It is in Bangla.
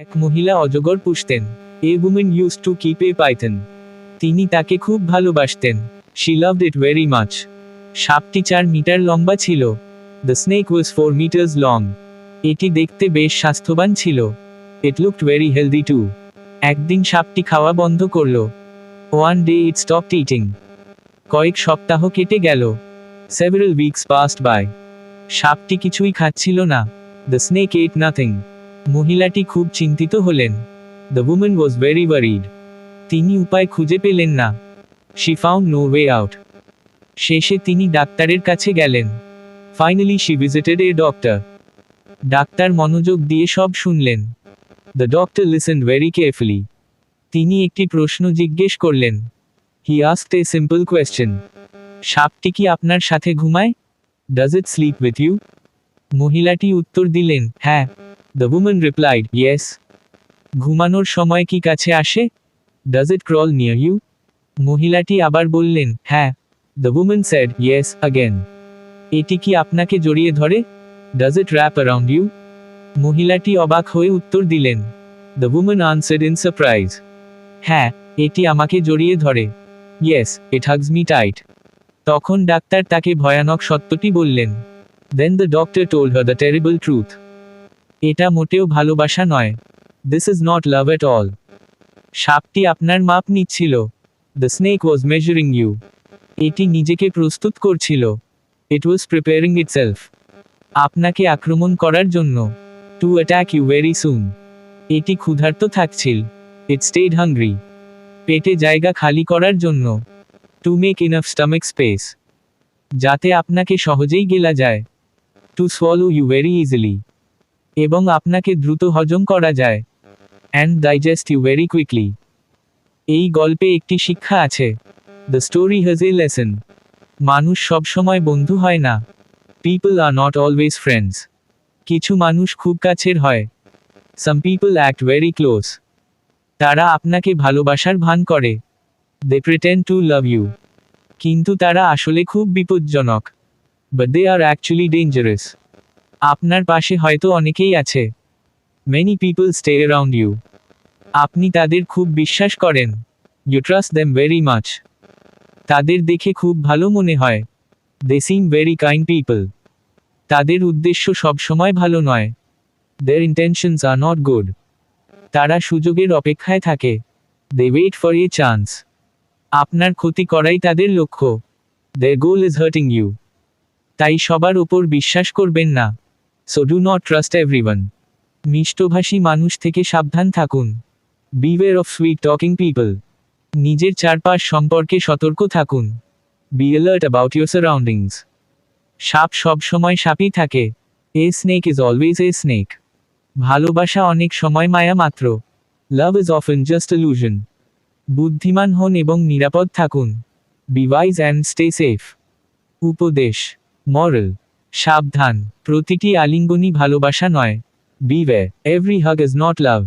এক মহিলা অজগর পুষতেন। এ woman used to keep a python. তিনি তাকে খুব ভালোবাসতেন। She loved it very much. সাপটি 4 মিটার লম্বা ছিল। The snake was 4 meters long. এটি দেখতে বেশ স্বাস্থ্যবান ছিল। It looked very healthy too. একদিন সাপটি খাওয়া বন্ধ করল। One day it stopped eating. কয়েক সপ্তাহ কেটে গেল। Several weeks passed by. সাপটি কিছুই খাচ্ছিল না। The snake ate nothing. মহিলাটি খুব চিন্তিত হলেন। The woman was very worried. তিনি উপায় খুঁজে পেলেন না। She found no way out. শেষে তিনি ডাক্তারের কাছে গেলেন। Finally she visited a doctor. Doctor মনোযোগ দিয়ে সব শুনলেন। The doctor listened very carefully. তিনি একটি প্রশ্ন জিজ্ঞেস করলেন। He asked a simple question. সাপটি কি আপনার সাথে ঘুমায়? Does it sleep with you? মহিলাটি উত্তর দিলেন, হ্যাঁ। The woman replied, yes. ঘুমানোর সময় কি কাছে আসে? Does it crawl near you? মহিলাটি আবার বললেন, হ্যাঁ। The woman said, yes, again. এটি কি আপনাকে জড়িয়ে ধরে? Does it wrap around you? মহিলাটি অবাক হয়ে উত্তর দিলেন। The woman answered in surprise. হ্যাঁ, এটি আমাকে জড়িয়ে ধরে। Yes, it hugs me tight. তখন ডাক্তার তাকে ভয়ানক সত্যটি বললেন। Then the doctor told her the terrible truth. এটা মোটেও ভালোবাসা নয়। This is not love at all. সাপটি আপনার মাপ নিচ্ছিল। The snake was measuring you. এটি নিজেকে প্রস্তুত করছিল। It was preparing itself. আপনাকে আক্রমণ করার জন্য। To attack you very soon. এটি ক্ষুধার্ত থাকছিল। It stayed hungry. পেটে জায়গা খালি করার জন্য। To make enough stomach space. যাতে আপনাকে সহজেই গেলা যায়। To swallow you very easily. এবং আপনাকে দ্রুত হজম করা যায়। And digest you very quickly. এই গল্পে একটি শিক্ষা আছে। The story has a lesson. মানুষ সবসময় বন্ধু হয় না। People are not always friends. কিছু মানুষ খুব কাছের হয়। Some people act very close. তারা আপনাকে ভালোবাসার ভান করে। They pretend to love you. কিন্তু তারা আসলে খুব বিপজ্জনক। But they are actually dangerous. আপনার পাশে হয়তো অনেকেই আছে। Many people stay around you. আপনি তাদের খুব বিশ্বাস করেন। You trust them very much. তাদের দেখে খুব ভালো মনে হয়। They seem very kind people. তাদের উদ্দেশ্য সবসময় ভালো নয়। Their intentions are not good. তারা সুযোগের অপেক্ষায় থাকে। They wait for a chance. আপনার ক্ষতি করাই তাদের লক্ষ্য। Their goal is hurting you. তাই সবার উপর বিশ্বাস করবেন না। So do not trust everyone. মিষ্টভাষী মানুষ থেকে সাবধান থাকুন। Beware of sweet talking people. নিজের চারপাশ সম্পর্কে সতর্ক থাকুন। Be alert about your surroundings. সাপ সব সময় সাপই থাকে। A snake is always a snake. ভালোবাসা অনেক সময় মায়া মাত্র। Love is often just illusion. বুদ্ধিমান হন এবং নিরাপদ থাকুন। Be wise and stay safe. উপদেশ, moral. সাবধান, প্রতিটি আলিঙ্গনই ভালোবাসা নয়। Beware, every hug is not love.